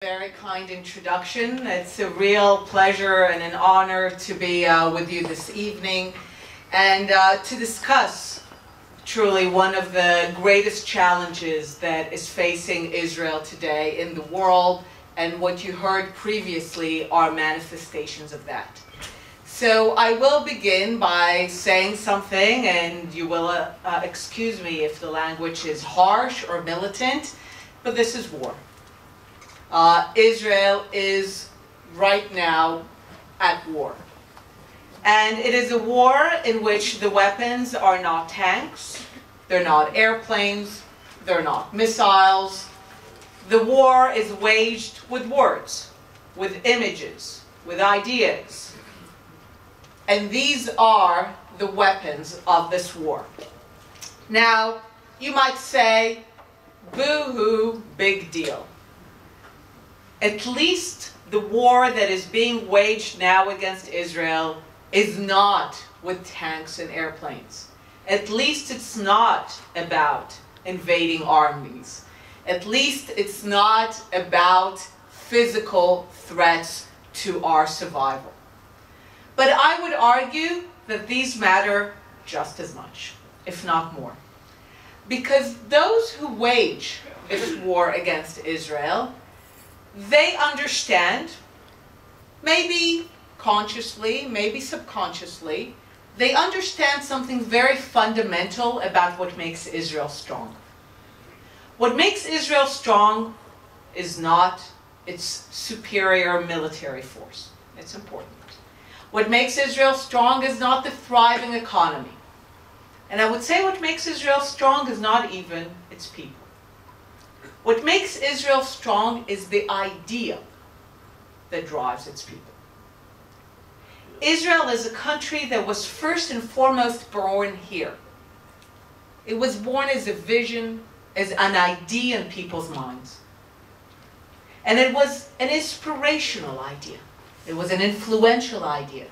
Very kind introduction. It's a real pleasure and an honor to be with you this evening and to discuss truly one of the greatest challenges that is facing Israel today in the world, and what you heard previously are manifestations of that. So I will begin by saying something, and you will excuse me if the language is harsh or militant, but this is war. Israel is right now at war. And it is a war in which the weapons are not tanks, they're not airplanes, they're not missiles. The war is waged with words, with images, with ideas. And these are the weapons of this war. Now, you might say, boo-hoo, big deal. At least the war that is being waged now against Israel is not with tanks and airplanes. At least it's not about invading armies. At least it's not about physical threats to our survival. But I would argue that these matter just as much, if not more. Because those who wage this war against Israel, they understand, maybe consciously, maybe subconsciously, they understand something very fundamental about what makes Israel strong. What makes Israel strong is not its superior military force. It's important. What makes Israel strong is not the thriving economy. And I would say what makes Israel strong is not even its people. What makes Israel strong is the idea that drives its people. Israel is a country that was first and foremost born here. It was born as a vision, as an idea in people's minds. And it was an inspirational idea. It was an influential idea.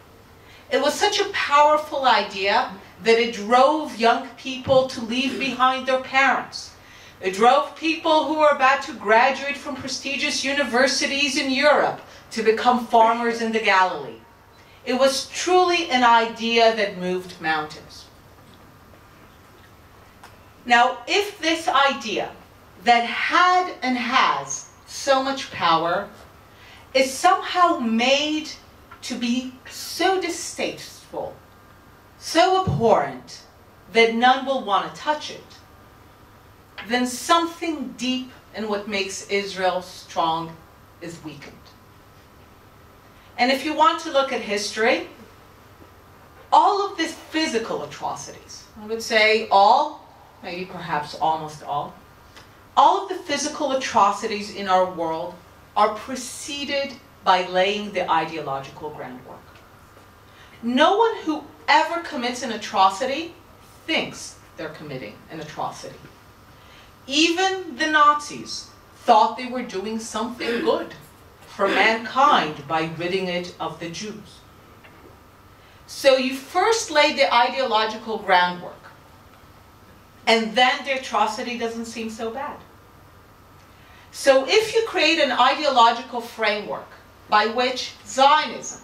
It was such a powerful idea that it drove young people to leave behind their parents. It drove people who were about to graduate from prestigious universities in Europe to become farmers in the Galilee. It was truly an idea that moved mountains. Now, if this idea that had and has so much power is somehow made to be so distasteful, so abhorrent, that none will want to touch it, then something deep in what makes Israel strong is weakened. And if you want to look at history, all of these physical atrocities, I would say all, maybe perhaps almost all of the physical atrocities in our world are preceded by laying the ideological groundwork. No one who ever commits an atrocity thinks they're committing an atrocity. Even the Nazis thought they were doing something good for mankind by ridding it of the Jews. So you first lay the ideological groundwork, and then the atrocity doesn't seem so bad. So if you create an ideological framework by which Zionism,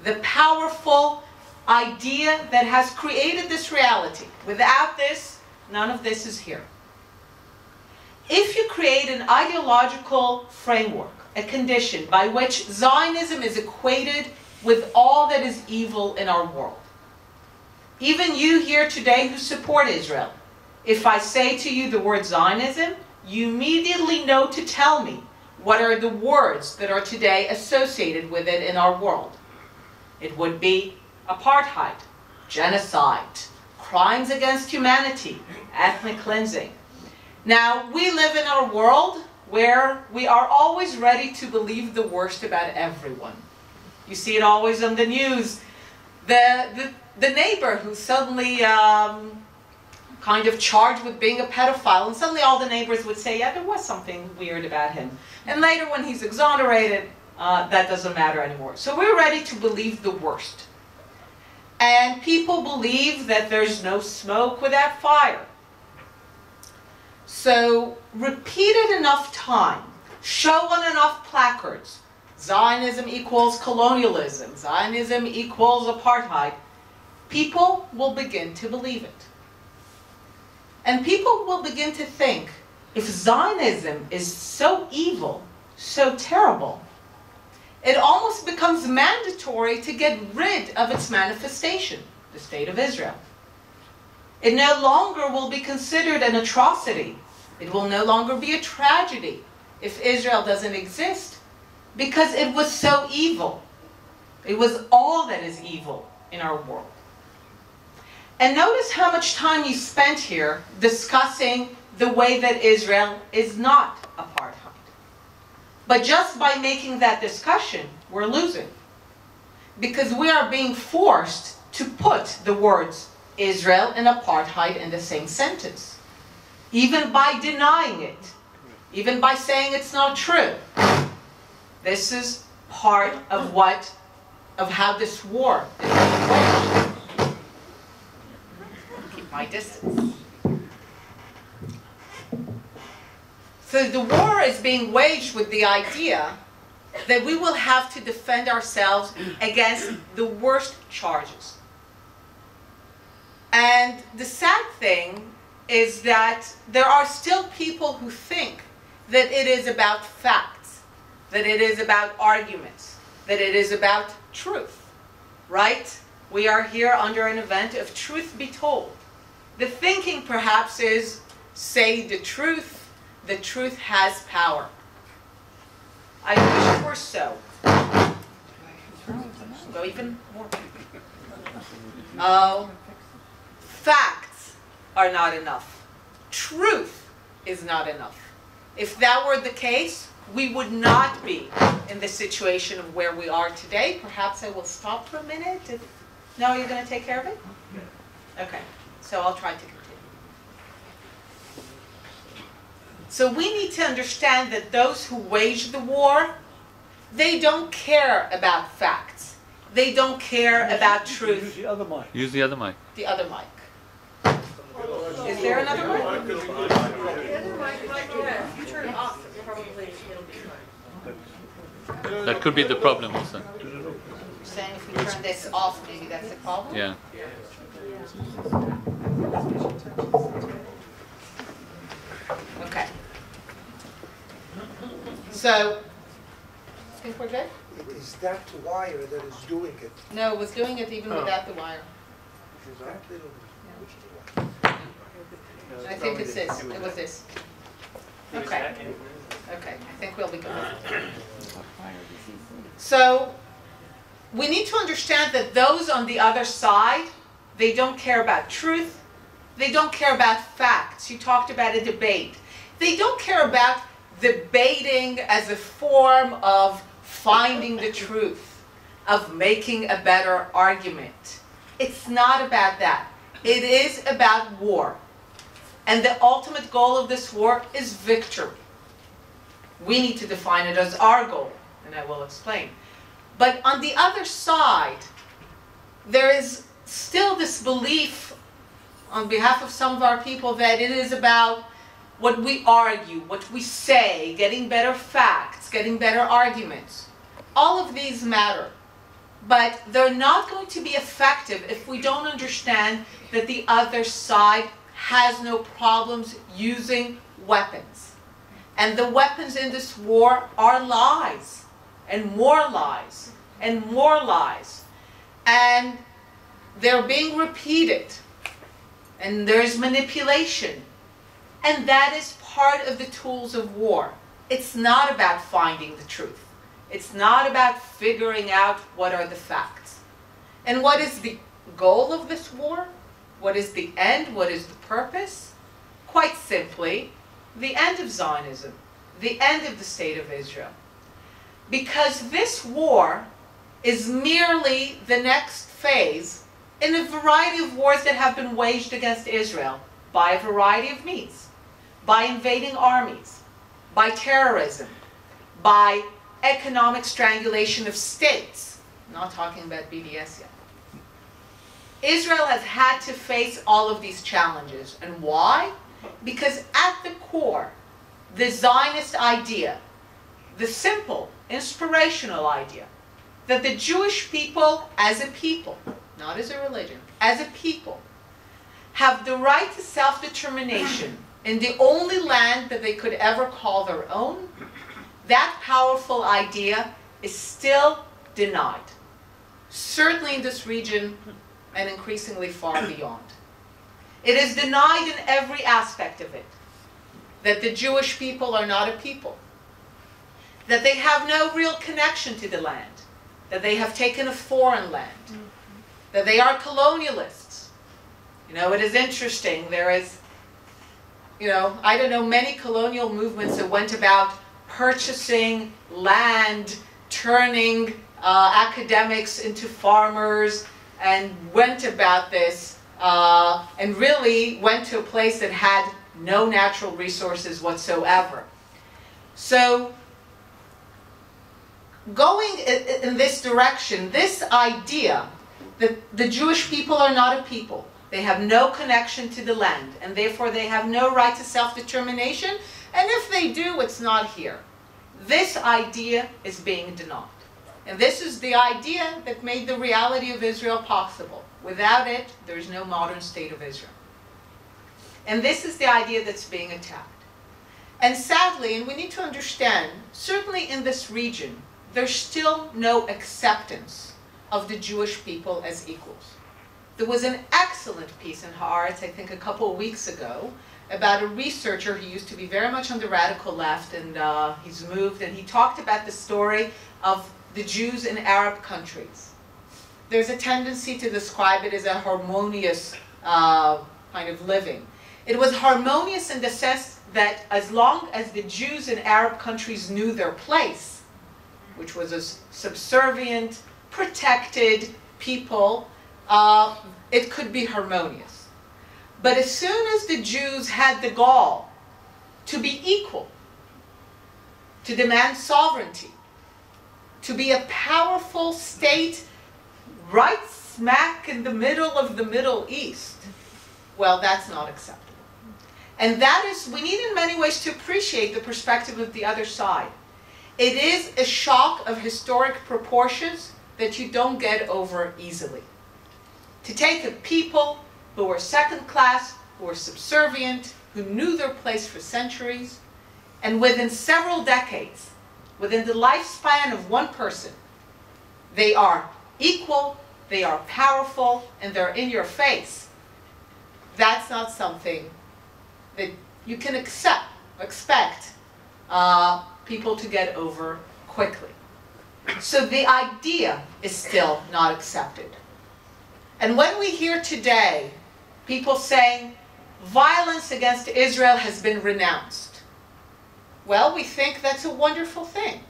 the powerful idea that has created this reality, without this, none of this is here. If you create an ideological framework, a condition by which Zionism is equated with all that is evil in our world, even you here today who support Israel, if I say to you the word Zionism, you immediately know to tell me what are the words that are today associated with it in our world. It would be apartheid, genocide, crimes against humanity, ethnic cleansing. Now, we live in a world where we are always ready to believe the worst about everyone. You see it always on the news. The neighbor who's suddenly kind of charged with being a pedophile, and suddenly all the neighbors would say, yeah, there was something weird about him. And later when he's exonerated, that doesn't matter anymore. So we're ready to believe the worst. And people believe that there's no smoke without fire. So repeated enough time, show on enough placards, Zionism equals colonialism, Zionism equals apartheid, people will begin to believe it. And people will begin to think, if Zionism is so evil, so terrible, it almost becomes mandatory to get rid of its manifestation, the State of Israel. It no longer will be considered an atrocity. It will no longer be a tragedy if Israel doesn't exist, because it was so evil. It was all that is evil in our world. And notice how much time you spent here discussing the way that Israel is not apartheid. But just by making that discussion, we're losing. Because we are being forced to put the words Israel and apartheid in the same sentence. Even by denying it. Even by saying it's not true. This is part of how this war is being waged. Keep my distance. So the war is being waged with the idea that we will have to defend ourselves against the worst charges. And the sad thing is that there are still people who think that it is about facts, that it is about arguments, that it is about truth, right? We are here under an event of truth be told. The thinking perhaps is, say the truth has power. I wish it were so. Go even more. Oh, facts are not enough. Truth is not enough. If that were the case, we would not be in the situation of where we are today. Perhaps I will stop for a minute. No, you're going to take care of it? Okay, so I'll try to continue. So we need to understand that those who wage the war, they don't care about facts. They don't care about truth. Use the other mic. Use the other mic. The other mic. Is there another mic? The other mic, if you turn it off, probably it'll be fine. That could be the problem also. You're saying if we turn this off, maybe that's the problem? Yeah. Okay. So, I think we're good? Is that wire that is doing it? No, it was doing it even without the wire. That little, I think it's this. It was this. Okay. Okay, I think we'll be good. So, we need to understand that those on the other side, they don't care about truth. They don't care about facts. You talked about a debate. They don't care about debating as a form of finding the truth, of making a better argument. It's not about that. It is about war. And the ultimate goal of this war is victory. We need to define it as our goal, and I will explain. But on the other side, there is still this belief on behalf of some of our people that it is about what we argue, what we say, getting better facts, getting better arguments. All of these matter. But they're not going to be effective if we don't understand that the other side has no problems using weapons. And the weapons in this war are lies, and more lies, and more lies. And they're being repeated. And there's manipulation. And that is part of the tools of war. It's not about finding the truth. It's not about figuring out what are the facts. And what is the goal of this war? What is the end? What is the purpose? Quite simply, the end of Zionism, the end of the State of Israel. Because this war is merely the next phase in a variety of wars that have been waged against Israel by a variety of means. By invading armies, by terrorism, by economic strangulation of states. I'm not talking about BDS yet. Israel has had to face all of these challenges. And why? Because at the core, the Zionist idea the simple, inspirational idea that the Jewish people as a people, not as a religion, as a people, have the right to self-determination in the only land that they could ever call their own, that powerful idea is still denied. Certainly in this region and increasingly far beyond. It is denied in every aspect of it. That the Jewish people are not a people. That they have no real connection to the land. That they have taken a foreign land. That they are colonialists. You know, it is interesting. There is, you know, I don't know, many colonial movements that went about purchasing land, turning academics into farmers, and went about this, and really went to a place that had no natural resources whatsoever. So, going in this direction, this idea that the Jewish people are not a people, they have no connection to the land, and therefore they have no right to self-determination, and if they do, it's not here. This idea is being denied. And this is the idea that made the reality of Israel possible. Without it, there's no modern state of Israel. And this is the idea that's being attacked. And sadly, and we need to understand, certainly in this region, there's still no acceptance of the Jewish people as equals. There was an excellent piece in Haaretz, I think a couple of weeks ago, about a researcher who used to be very much on the radical left, and he's moved, and he talked about the story of the Jews in Arab countries. There's a tendency to describe it as a harmonious kind of living. It was harmonious in the sense that as long as the Jews in Arab countries knew their place, which was a subservient, protected people, it could be harmonious. But as soon as the Jews had the gall to be equal, to demand sovereignty, to be a powerful state right smack in the middle of the Middle East, well, that's not acceptable. And that is, we need in many ways to appreciate the perspective of the other side. It is a shock of historic proportions that you don't get over easily. To take a people who were second class, who were subservient, who knew their place for centuries, and within several decades, within the lifespan of one person, they are equal, they are powerful, and they're in your face. That's not something that you can expect people to get over quickly. So the idea is still not accepted. And when we hear today people saying violence against Israel has been renounced, well, we think that's a wonderful thing.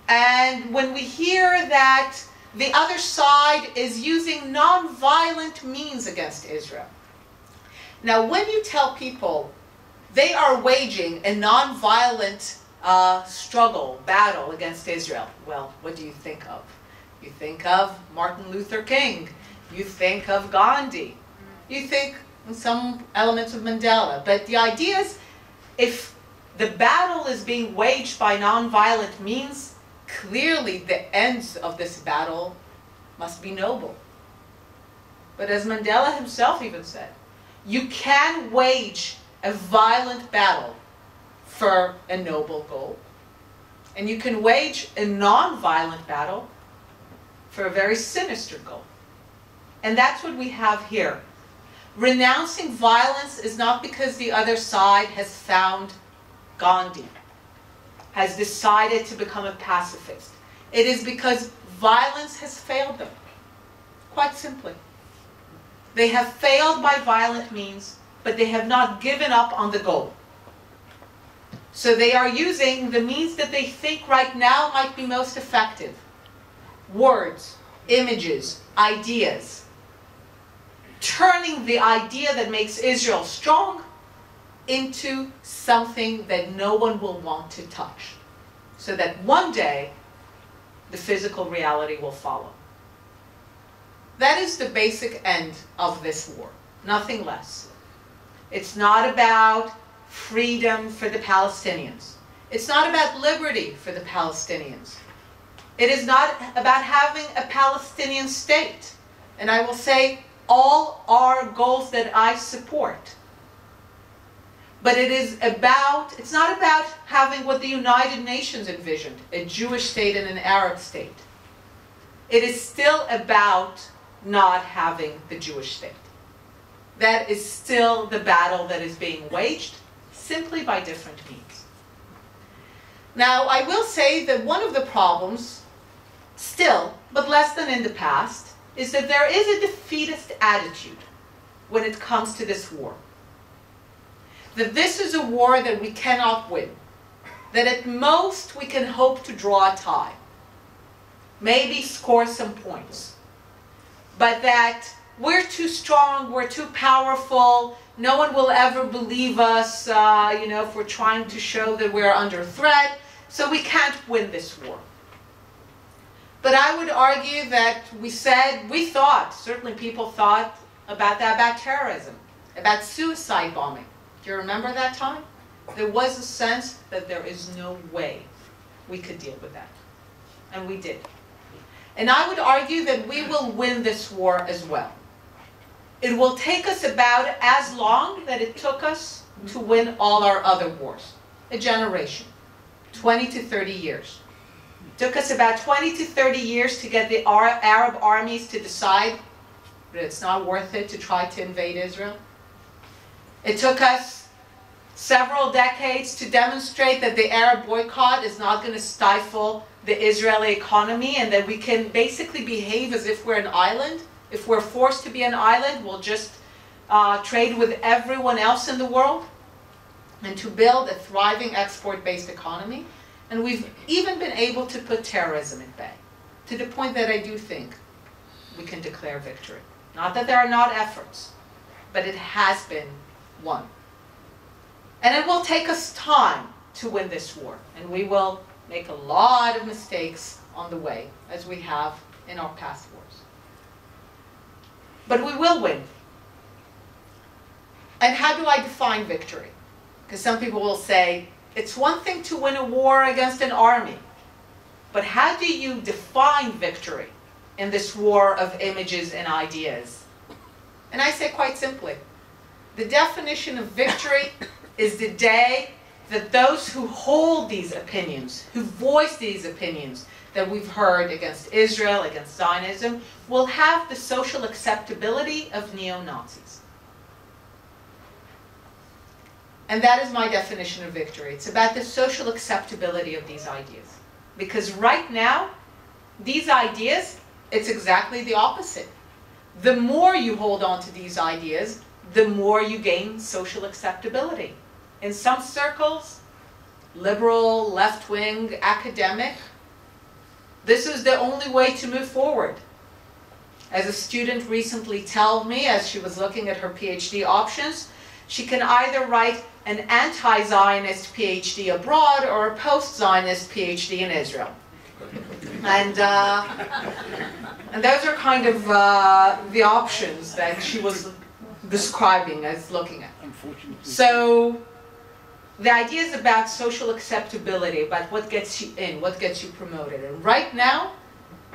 And when we hear that the other side is using non-violent means against Israel. Now, when you tell people they are waging a non-violent struggle, battle against Israel, well, what do you think of? You think of Martin Luther King. You think of Gandhi. You think some elements of Mandela. But the idea is, if the battle is being waged by non-violent means, clearly the ends of this battle must be noble. But as Mandela himself even said, you can wage a violent battle for a noble goal, and you can wage a non-violent battle for a very sinister goal. And that's what we have here. Renouncing violence is not because the other side has found Gandhi, has decided to become a pacifist. It is because violence has failed them, quite simply. They have failed by violent means, but they have not given up on the goal. So they are using the means that they think right now might be most effective. Words, images, ideas. Turning the idea that makes Israel strong into something that no one will want to touch, so that one day the physical reality will follow. That is the basic end of this war, nothing less. It's not about freedom for the Palestinians. It's not about liberty for the Palestinians. It is not about having a Palestinian state. And I will say all are goals that I support. But it's not about having what the United Nations envisioned, a Jewish state and an Arab state. It is still about not having the Jewish state. That is still the battle that is being waged, simply by different means. Now, I will say that one of the problems, still, but less than in the past, is that there is a defeatist attitude when it comes to this war. That this is a war that we cannot win. That at most we can hope to draw a tie. Maybe score some points. But that we're too strong, we're too powerful, no one will ever believe us, if we're trying to show that we're under threat, so we can't win this war. But I would argue that we thought, certainly people thought about that, about terrorism, about suicide bombing. Do you remember that time? There was a sense that there is no way we could deal with that. And we did. And I would argue that we will win this war as well. It will take us about as long that it took us to win all our other wars. A generation. 20 to 30 years. It took us about 20 to 30 years to get the Arab armies to decide that it's not worth it to try to invade Israel. It took us several decades to demonstrate that the Arab boycott is not going to stifle the Israeli economy and that we can basically behave as if we're an island. If we're forced to be an island, we'll just trade with everyone else in the world and to build a thriving export-based economy. And we've even been able to put terrorism at bay, to the point that I do think we can declare victory. Not that there are not efforts, but it has been won. And it will take us time to win this war, and we will make a lot of mistakes on the way, as we have in our past wars. But we will win. And how do I define victory? Because some people will say, it's one thing to win a war against an army, but how do you define victory in this war of images and ideas? And I say quite simply, the definition of victory is the day that those who hold these opinions, who voice these opinions that we've heard against Israel, against Zionism, will have the social acceptability of neo-Nazis. And that is my definition of victory. It's about the social acceptability of these ideas. Because right now, these ideas, it's exactly the opposite. The more you hold on to these ideas, the more you gain social acceptability. In some circles, liberal, left-wing, academic, this is the only way to move forward. As a student recently told me, as she was looking at her PhD options, she can either write an anti-Zionist PhD abroad or a post-Zionist PhD in Israel. And those are kind of the options that she was describing as looking at. So the idea is about social acceptability, about what gets you in, what gets you promoted. And right now,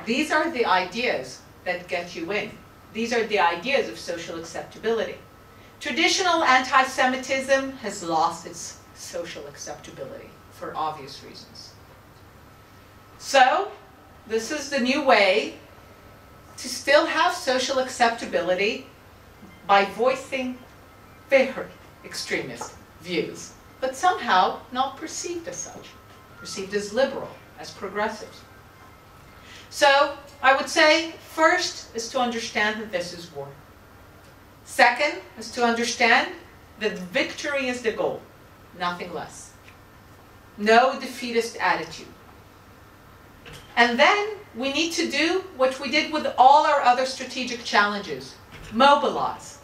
these are the ideas that get you in. These are the ideas of social acceptability. Traditional anti-Semitism has lost its social acceptability for obvious reasons. So, this is the new way to still have social acceptability by voicing very extremist views, but somehow not perceived as such, perceived as liberal, as progressives. So, I would say, first is to understand that this is war. Second is to understand that victory is the goal, nothing less. No defeatist attitude. And then we need to do what we did with all our other strategic challenges. Mobilize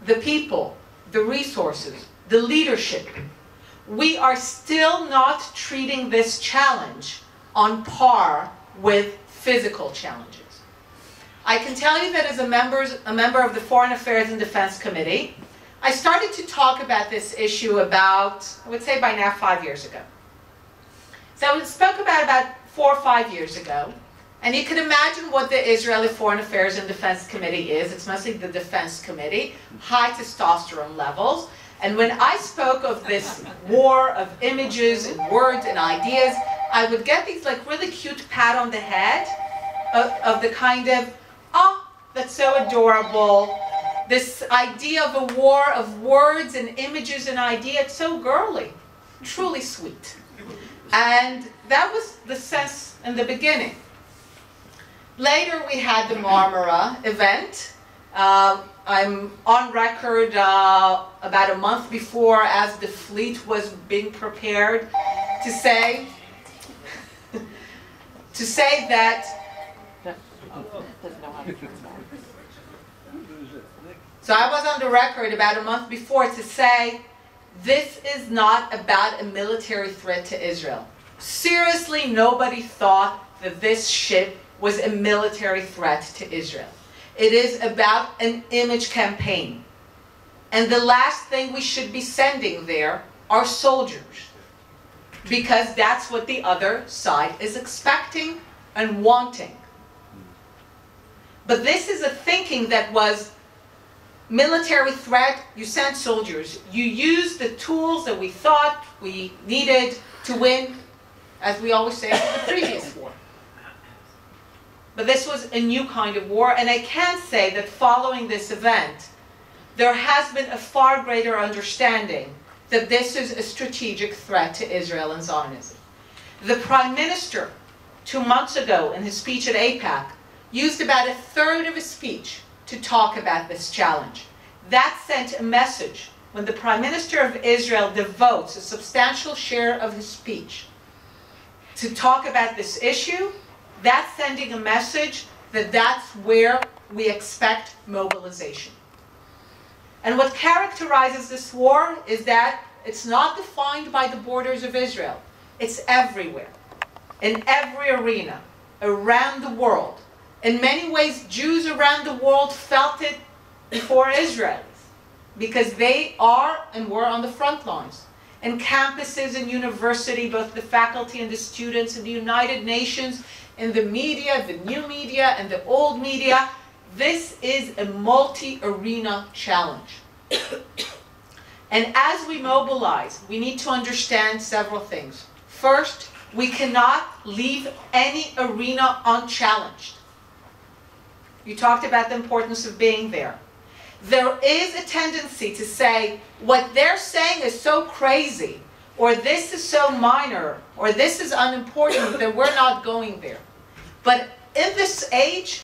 the people, the resources, the leadership. We are still not treating this challenge on par with physical challenges. I can tell you that as a member of the Foreign Affairs and Defense Committee, I started to talk about this issue about, I would say by now 5 years ago. So we spoke about 4 or 5 years ago. And you can imagine what the Israeli Foreign Affairs and Defense Committee is. It's mostly the Defense Committee, high testosterone levels. And when I spoke of this war of images and words and ideas, I would get these like really cute pat on the head of the kind of, oh, that's so adorable. This idea of a war of words and images and ideas, it's so girly, truly sweet. And that was the sense in the beginning. Later we had the Marmara event. I'm on record about a month before, as the fleet was being prepared, to say that. So I was on the record about a month before to say this is not about a military threat to Israel. Seriously, nobody thought that this ship was a military threat to Israel. It is about an image campaign. And the last thing we should be sending there are soldiers, because that's what the other side is expecting and wanting. But this is a thinking that was military threat, you send soldiers. You use the tools that we thought we needed to win, as we always say, the previous war. But this was a new kind of war, and I can say that following this event, there has been a far greater understanding that this is a strategic threat to Israel and Zionism. The Prime Minister, 2 months ago in his speech at AIPAC, used about a third of his speech to talk about this challenge. That sent a message. When the Prime Minister of Israel devotes a substantial share of his speech to talk about this issue, that's sending a message that that's where we expect mobilization. And what characterizes this war is that it's not defined by the borders of Israel. It's everywhere, in every arena, around the world. In many ways, Jews around the world felt it before Israelis, because they are and were on the front lines. In campuses and university, both the faculty and the students, in the United Nations, in the media, the new media and the old media, this is a multi-arena challenge. And as we mobilize, we need to understand several things. First, we cannot leave any arena unchallenged. You talked about the importance of being there. There is a tendency to say, what they're saying is so crazy, or this is so minor, or this is unimportant that we're not going there. But in this age,